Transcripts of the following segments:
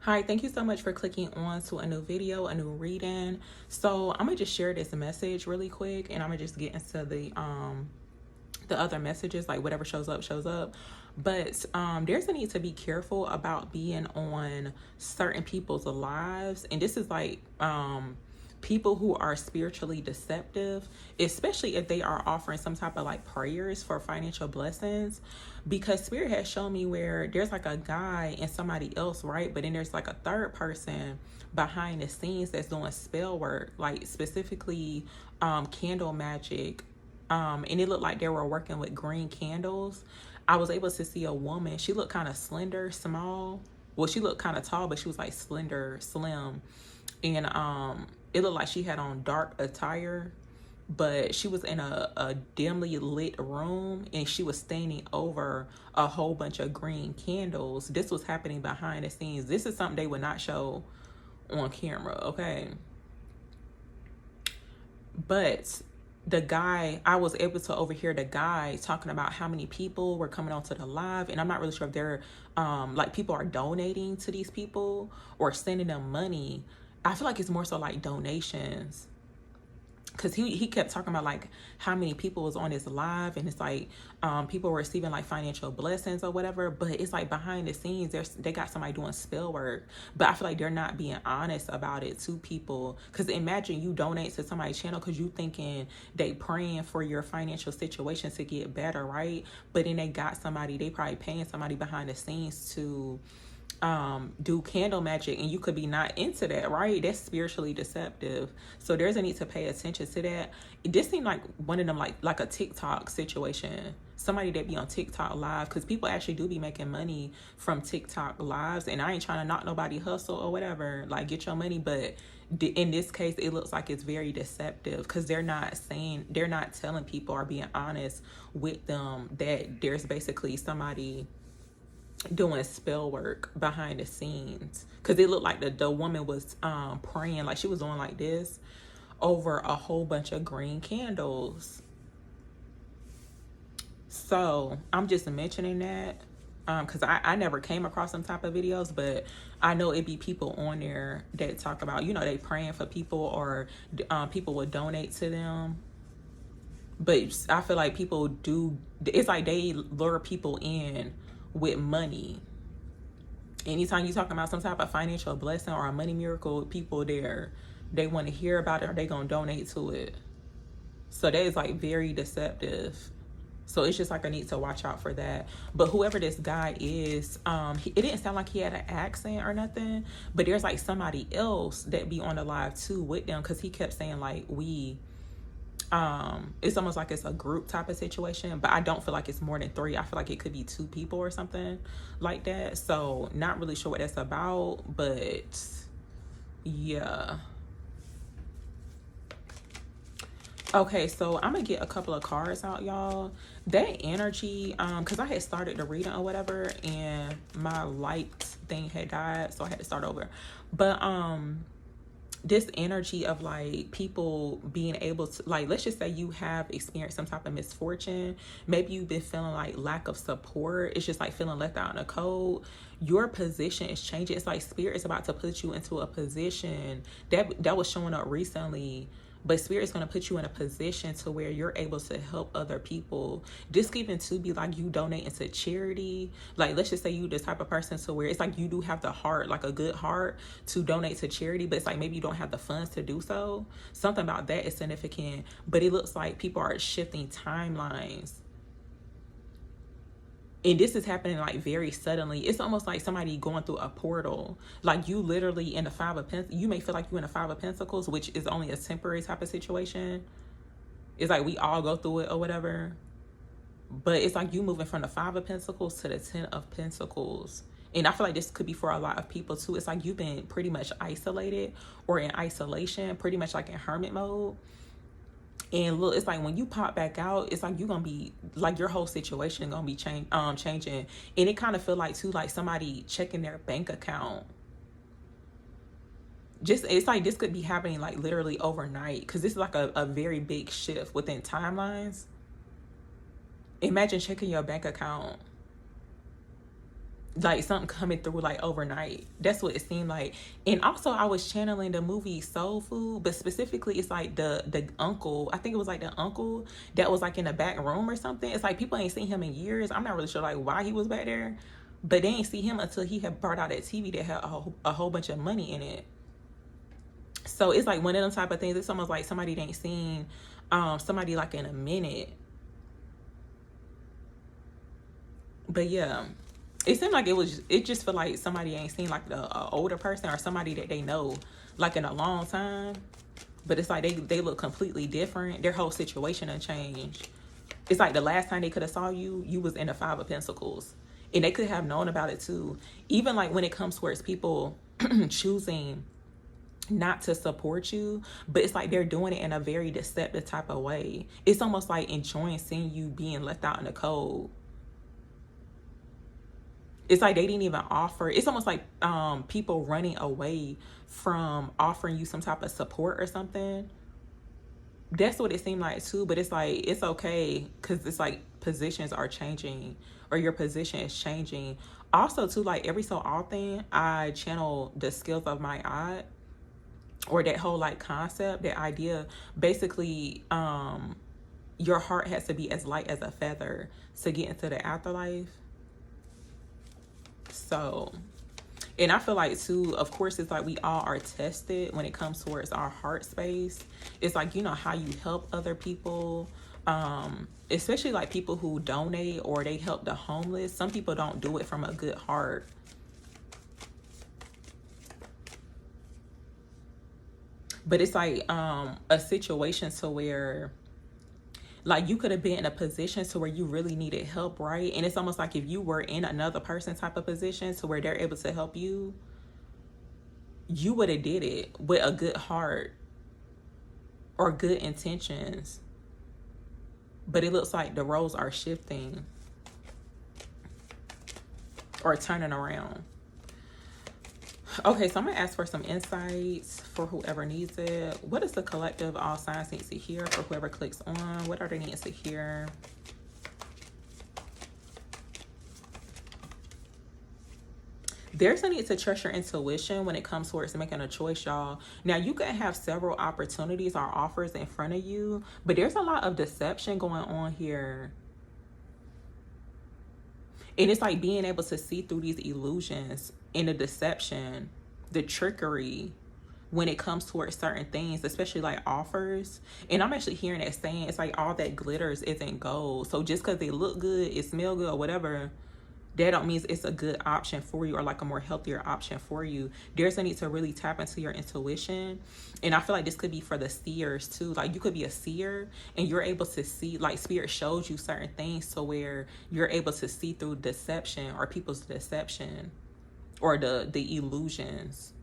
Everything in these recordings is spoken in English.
Hi, thank you so much for clicking on to a new video, a new reading. So I'm gonna just share this message really quick, and I'm gonna just get into the other messages, like whatever shows up shows up. But there's a need to be careful about being on certain people's lives, and this is like people who are spiritually deceptive, especially if they are offering some type of like prayers for financial blessings. Because spirit has shown me where there's like a guy and somebody else, right? But then there's like a third person behind the scenes that's doing spell work, like specifically candle magic. And it looked like they were working with green candles. I was able to see a woman. She looked kind of slender, small. Well, she looked kind of tall, but she was like slender, slim. And it looked like she had on dark attire, but she was in a dimly lit room, and she was standing over a whole bunch of green candles. This was happening behind the scenes. This is something they would not show on camera, okay? But the guy, I was able to overhear the guy talking about how many people were coming onto the live, and I'm not really sure if they're like people are donating to these people or sending them money. I feel like it's more so like donations, because he kept talking about like how many people was on his live, and it's like people were receiving like financial blessings or whatever. But it's like behind the scenes they got somebody doing spell work, but I feel like they're not being honest about it to people. Because imagine you donate to somebody's channel because you thinking they praying for your financial situation to get better, right? But then they got somebody, they probably paying somebody behind the scenes to do candle magic, and you could be not into that, right? That's spiritually deceptive. So there's a need to pay attention to that. This seemed like one of them, like a TikTok situation, somebody that be on TikTok live, because people actually do be making money from TikTok lives. And I ain't trying to knock nobody hustle or whatever, like get your money, but in this case it looks like it's very deceptive, because they're not telling people or being honest with them that there's basically somebody doing spell work behind the scenes. Because it looked like the woman was praying, like she was doing like this over a whole bunch of green candles. So I'm just mentioning that because I never came across some type of videos, but I know it'd be people on there that talk about, they praying for people, or people would donate to them. But I feel like people do, it's like they lure people in with money. Anytime you talking about some type of financial blessing or a money miracle, people there, they want to hear about it, or they gonna donate to it. So that is like very deceptive. So it's just like I need to watch out for that. But whoever this guy is, it didn't sound like he had an accent or nothing, but there's like somebody else that be on the live too with them, because he kept saying like it's almost like it's a group type of situation, but I don't feel like it's more than 3. I feel like it could be 2 people or something like that. So not really sure what that's about, but yeah. Okay, so I'm gonna get a couple of cards out, y'all. That energy, because I had started the reading or whatever, and my light thing had died, so I had to start over. But this energy of like people being able to, like, let's just say you have experienced some type of misfortune. Maybe you've been feeling like lack of support. It's just like feeling left out in the cold. Your position is changing. It's like spirit is about to put you into a position that was showing up recently, but spirit is going to put you in a position to where you're able to help other people. This could even to be like you donating to charity. Like, let's just say you the type of person to where it's like you do have the heart, like a good heart to donate to charity, but it's like maybe you don't have the funds to do so. Something about that is significant. But it looks like people are shifting timelines, and this is happening like very suddenly. It's almost like somebody going through a portal. Like you literally in the 5 of Pentacles. You may feel like you're in the 5 of Pentacles, which is only a temporary type of situation. It's like we all go through it or whatever. But it's like you moving from the 5 of Pentacles to the 10 of Pentacles. And I feel like this could be for a lot of people too. It's like you've been pretty much isolated or in isolation, pretty much like in hermit mode. And look, it's like when you pop back out, it's like you're gonna be like your whole situation gonna be changing. And it kind of feel like too, like somebody checking their bank account. Just it's like this could be happening like literally overnight, because this is like a very big shift within timelines. Imagine checking your bank account. like something coming through like overnight. That's what it seemed like. And also I was channeling the movie Soul Food, but specifically it's like the uncle, I think it was like the uncle that was like in the back room or something. It's like people ain't seen him in years. I'm not really sure like why he was back there, but they ain't see him until he had brought out that TV that had a whole bunch of money in it. So it's like one of them type of things. It's almost like somebody ain't seen somebody like in a minute. But yeah, it seemed like it just felt like somebody ain't seen like the older person or somebody that they know like in a long time. But it's like they look completely different. Their whole situation done changed. It's like the last time they could have saw you, you was in the Five of Pentacles. And they could have known about it too. Even like when it comes towards people choosing not to support you, but it's like they're doing it in a very deceptive type of way. It's almost like enjoying seeing you being left out in the cold. It's like they didn't even offer. It's almost like people running away from offering you some type of support or something. That's what it seemed like too. But it's like, it's okay, because it's like positions are changing, or your position is changing. Also too, like every so often I channel the skills of my eye, or that whole like concept, that idea. Basically, your heart has to be as light as a feather to get into the afterlife. So, and I feel like too, of course, it's like we all are tested when it comes towards our heart space. It's like, you know, how you help other people, especially like people who donate or they help the homeless. Some people don't do it from a good heart. But it's like a situation to where like you could have been in a position to where you really needed help, right? And it's almost like if you were in another person type of position to where they're able to help you, you would have did it with a good heart or good intentions. But it looks like the roles are shifting or turning around. Okay, so I'm going to ask for some insights for whoever needs it. What is the collective all signs needs to hear for whoever clicks on? What are they needs to hear? There's a need to trust your intuition when it comes towards making a choice, y'all. Now, you can have several opportunities or offers in front of you, but there's a lot of deception going on here. And it's like being able to see through these illusions and the deception, the trickery when it comes towards certain things, especially like offers. And I'm actually hearing that saying, it's like all that glitters isn't gold. So just because they look good, it smell good or whatever, that don't mean it's a good option for you or like a more healthier option for you. There's a need to really tap into your intuition. And I feel like this could be for the seers too. Like you could be a seer and you're able to see, like spirit shows you certain things to where you're able to see through deception or people's deception or the illusions.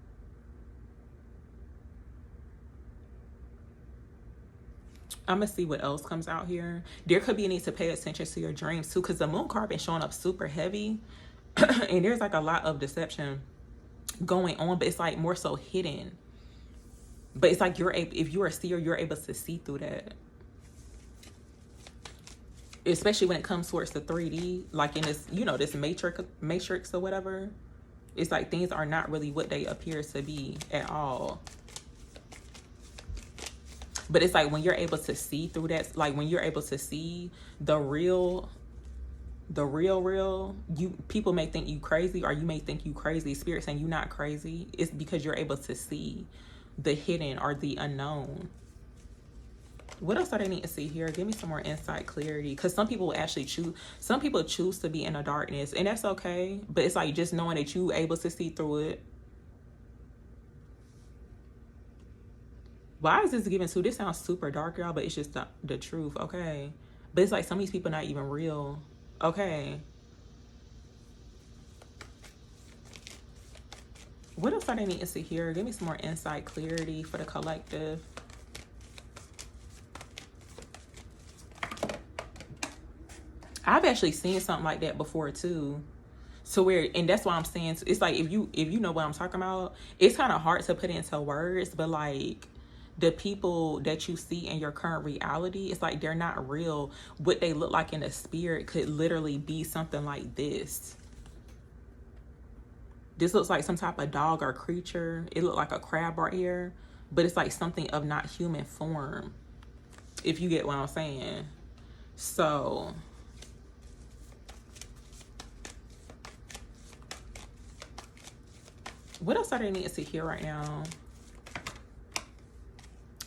I'm gonna see what else comes out here. There could be a need to pay attention to your dreams too, because the moon card been showing up super heavy and there's like a lot of deception going on, but it's like more so hidden. But it's like you're able, if you're a seer, you're able to see through that, especially when it comes towards the 3D, like in this, you know, this matrix or whatever. It's like things are not really what they appear to be at all. But it's like when you're able to see through that, like when you're able to see the real, you, people may think you crazy, or you may think you crazy. Spirit saying you're not crazy. It's because you're able to see the hidden or the unknown. What else do they need to see here? Give me some more insight, clarity. Because some people actually choose, some people choose to be in the darkness, and that's okay. But it's like just knowing that you're able to see through it. Why is this given to? This sounds super dark, y'all, but it's just the truth, okay? But it's like some of these people not even real, okay? What else are they need to see here? Give me some more insight, clarity for the collective. I've actually seen something like that before too. So where, and that's why I'm saying, it's like if you know what I'm talking about, it's kind of hard to put into words, but like the people that you see in your current reality, it's like they're not real. What they look like in the spirit could literally be something like this. This looks like some type of dog or creature. It looked like a crab right here, but it's like something of not human form, if you get what I'm saying. So what else are they need to see here right now?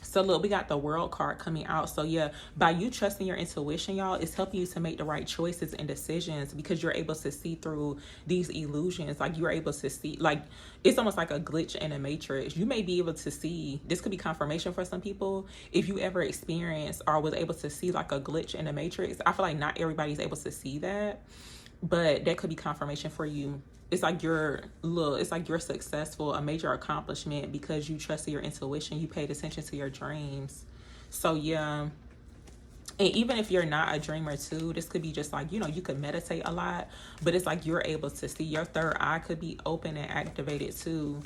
So look, we got the World card coming out. So yeah, by you trusting your intuition, y'all, it's helping you to make the right choices and decisions, because you're able to see through these illusions. Like, you're able to see, like, it's almost like a glitch in a matrix. You may be able to see, this could be confirmation for some people, if you ever experienced or was able to see like a glitch in a matrix. I feel like not everybody's able to see that, but that could be confirmation for you. It's like it's like you're successful, a major accomplishment, because you trusted your intuition, you paid attention to your dreams. So yeah. And even if you're not a dreamer too, this could be just like, you know, you could meditate a lot, but it's like you're able to see. Your third eye could be open and activated too.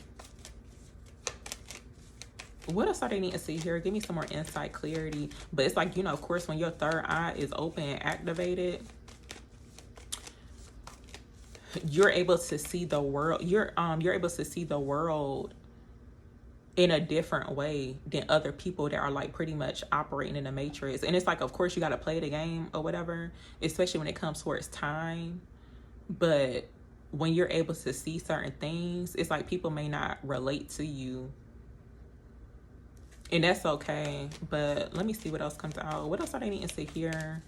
What else are they need to see here? Give me some more insight, clarity. But it's like, you know, of course, when your third eye is open and activated, you're able to see the world. You're able to see the world in a different way than other people that are like pretty much operating in the matrix. And it's like, of course, you got to play the game or whatever, especially when it comes towards time. But when you're able to see certain things, it's like people may not relate to you, and that's okay. But let me see what else comes out. What else are they needing to see here?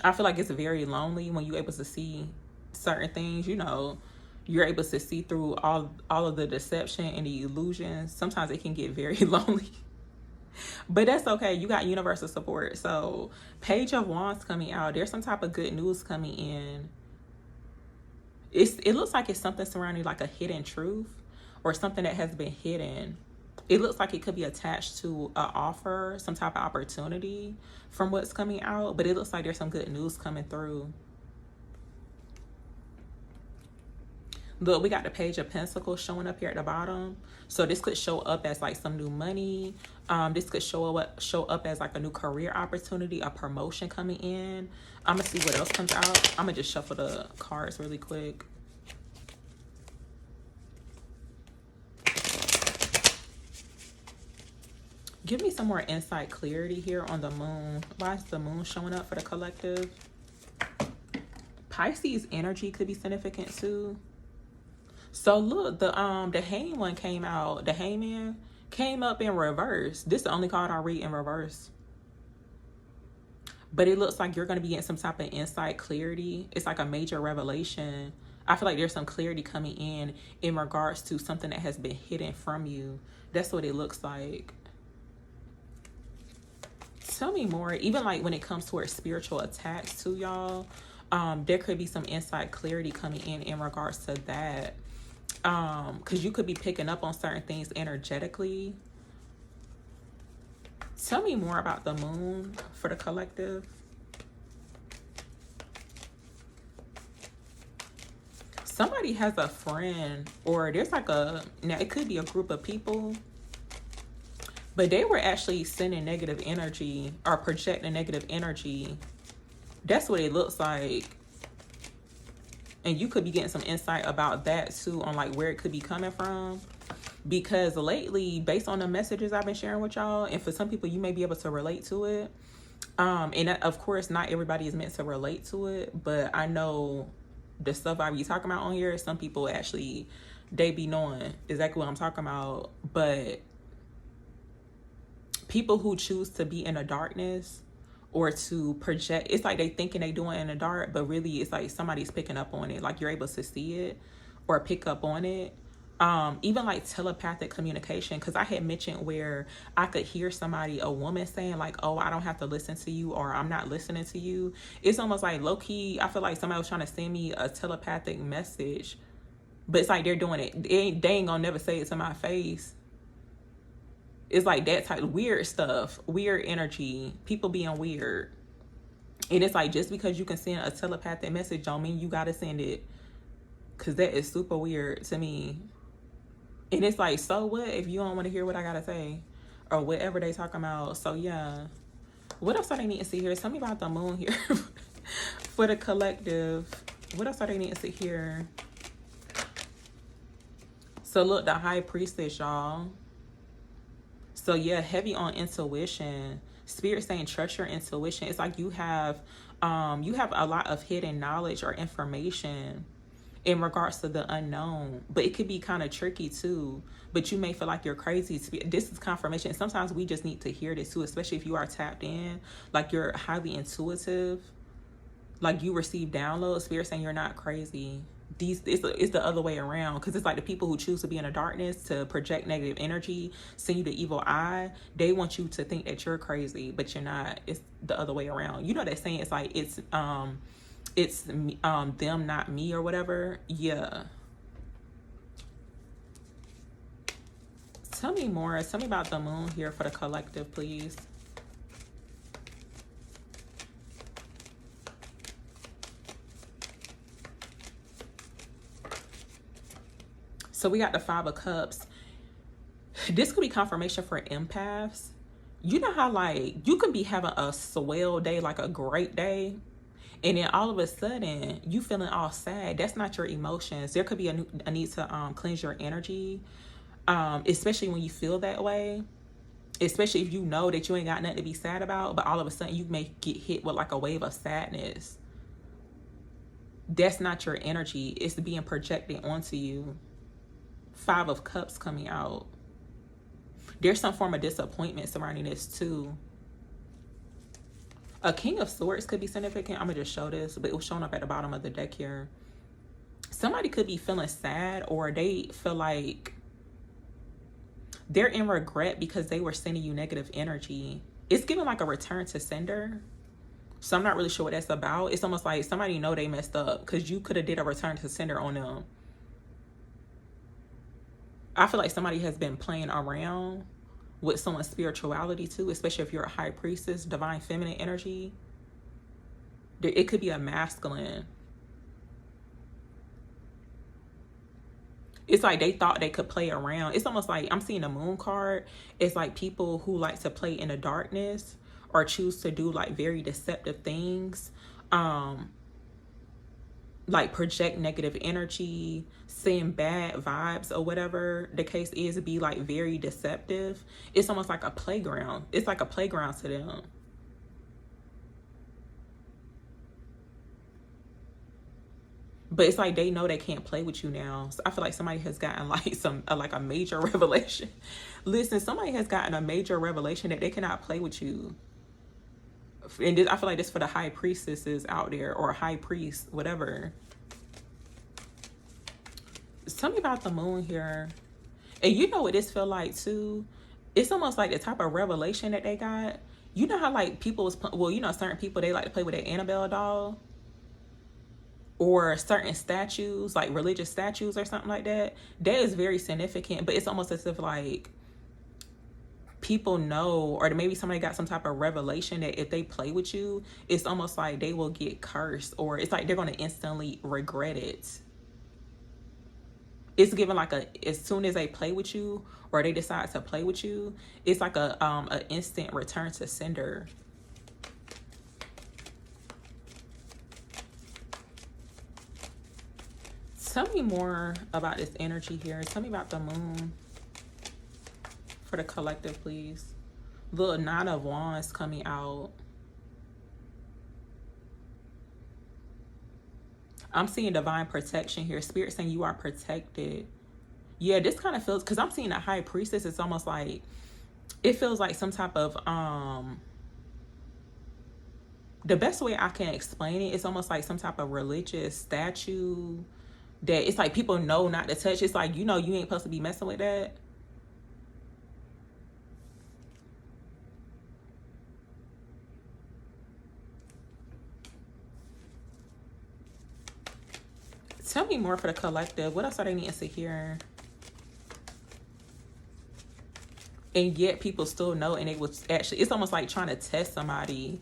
I feel like it's very lonely when you're able to see certain things. You know, you're able to see through all of the deception and the illusions. Sometimes it can get very lonely, but that's okay. You got universal support. So Page of Wands coming out. There's some type of good news coming in. It looks like it's something surrounding like a hidden truth or something that has been hidden. It looks like it could be attached to an offer, some type of opportunity from what's coming out, but it looks like there's some good news coming through. Look, we got the Page of Pentacles showing up here at the bottom. So this could show up as like some new money. This could show up as like a new career opportunity, a promotion coming in. I'm gonna see what else comes out. I'm gonna just shuffle the cards really quick. Give me some more insight, clarity here on the moon. Why is the moon showing up for the collective? Pisces energy could be significant too. So look, the Hanged One came out. The Hangman came up in reverse. This is the only card I read in reverse. But it looks like you're going to be getting some type of insight, clarity. It's like a major revelation. I feel like there's some clarity coming in regards to something that has been hidden from you. That's what it looks like. Tell me more. Even like when it comes towards spiritual attacks too, y'all, there could be some insight, clarity coming in regards to that, because you could be picking up on certain things energetically. Tell me more about the moon for the collective. Somebody has a friend, or there's like now it could be a group of people, but they were actually sending negative energy or projecting negative energy. That's what it looks like. And you could be getting some insight about that too, on like where it could be coming from. Because lately, based on the messages I've been sharing with y'all, and for some people, you may be able to relate to it. And that, of course, not everybody is meant to relate to it. But I know the stuff I be talking about on here, some people actually, they be knowing exactly what I'm talking about. But people who choose to be in the darkness or to project, it's like they thinking they doing it in the dark, but really it's like somebody's picking up on it. Like you're able to see it or pick up on it. Even like telepathic communication, because I had mentioned where I could hear somebody, a woman, saying like, oh, I don't have to listen to you, or I'm not listening to you. It's almost like low-key, I feel like somebody was trying to send me a telepathic message, but it's like they're doing it. They ain't gonna never say it to my face. It's like that type of weird stuff, weird energy, people being weird. And it's like, just because you can send a telepathic message don't mean you gotta send it, because that is super weird to me. And it's like, so what if you don't want to hear what I gotta say or whatever they talking about? So yeah, what else do they need to see here? Tell me about the moon here for the collective. What else are they needing to hear? So look, the high priestess, y'all. So yeah, heavy on intuition. Spirit saying trust your intuition. It's like you have a lot of hidden knowledge or information in regards to the unknown, but it could be kind of tricky too. But you may feel like you're crazy. This is confirmation. Sometimes we just need to hear this too, especially if you are tapped in, like you're highly intuitive, like you receive downloads. Spirit saying you're not crazy. It's the other way around, because it's like the people who choose to be in the darkness to project negative energy, send you the evil eye. They want you to think that you're crazy, but you're not. It's the other way around. You know that saying? It's like it's them, not me, or whatever. Yeah. Tell me more. Tell me about the moon here for the collective, please. So we got the Five of Cups. This could be confirmation for empaths. You know how like you could be having a swell day, like a great day, and then all of a sudden you feeling all sad. That's not your emotions. There could be a need to cleanse your energy, especially when you feel that way. Especially if you know that you ain't got nothing to be sad about, but all of a sudden you may get hit with like a wave of sadness. That's not your energy. It's being projected onto you. Five of Cups coming out. There's some form of disappointment surrounding this too. A King of Swords could be significant. I'm gonna just show this, but it was showing up at the bottom of the deck here. Somebody could be feeling sad, or they feel like they're in regret because they were sending you negative energy. It's giving like a return to sender. So I'm not really sure what that's about. It's almost like somebody know they messed up because you could have did a return to sender on them. I feel like somebody has been playing around with someone's spirituality too, especially if you're a high priestess, divine feminine energy. It could be a masculine. It's like they thought they could play around. It's almost like I'm seeing a moon card. It's like people who like to play in the darkness or choose to do like very deceptive things. Like project negative energy, send bad vibes, or whatever the case is, be like very deceptive. It's almost like a playground. It's like a playground to them. But it's like they know they can't play with you now. So I feel like somebody has gotten like like a major revelation. Listen, somebody has gotten a major revelation that they cannot play with you. And this, I feel like this for the high priestesses out there, or high priest, whatever. Tell me about the moon here. And you know what this feel like too? It's almost like the type of revelation that they got. You know how like people was, well, you know, certain people, they like to play with an Annabelle doll, or certain statues, like religious statues or something like that. That is very significant, but it's almost as if like people know, or maybe somebody got some type of revelation that if they play with you, it's almost like they will get cursed, or it's like they're going to instantly regret it. It's given like as soon as they play with you, or they decide to play with you, it's like a instant return to sender. Tell me more about this energy here. Tell me about the moon for the collective, please. The Nine of Wands coming out. I'm seeing divine protection here. Spirit saying you are protected. Yeah, this kind of feels, because I'm seeing a high priestess. It's almost like, it feels like some type of, the best way I can explain it, it's almost like some type of religious statue that it's like people know not to touch. It's like, you know, you ain't supposed to be messing with that. Tell me more for the collective. What else are they needing to hear? And yet people still know, and it was actually, it's almost like trying to test somebody,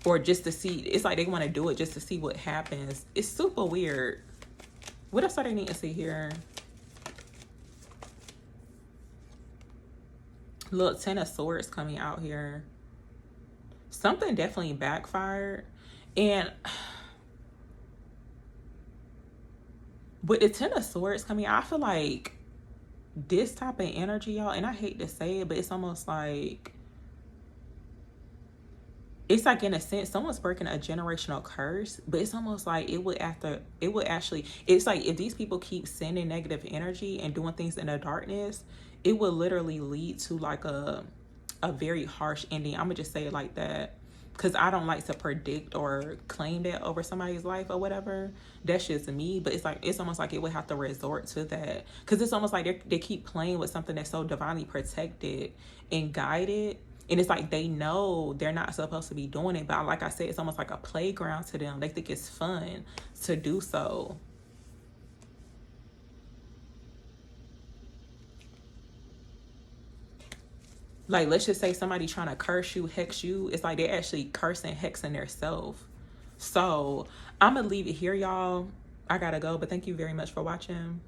or just to see, it's like they want to do it just to see what happens. It's super weird. What else are they needing to hear? Look, Ten of Swords coming out here. Something definitely backfired. And With the Ten of Swords coming, I feel like this type of energy, y'all, and I hate to say it, but it's almost like, it's like, in a sense, someone's breaking a generational curse, but it's almost like it's like, if these people keep sending negative energy and doing things in the darkness, it would literally lead to like a very harsh ending. I'm gonna just say it like that, because I don't like to predict or claim that over somebody's life or whatever. That's just me. But it's like, it's almost like it would have to resort to that, because it's almost like they keep playing with something that's so divinely protected and guided, and it's like they know they're not supposed to be doing it, but like I said, it's almost like a playground to them. They think it's fun to do so. Like, let's just say somebody trying to curse you, hex you, it's like they're actually cursing, hexing their self. So I'm gonna leave it here, y'all. I gotta go, but thank you very much for watching.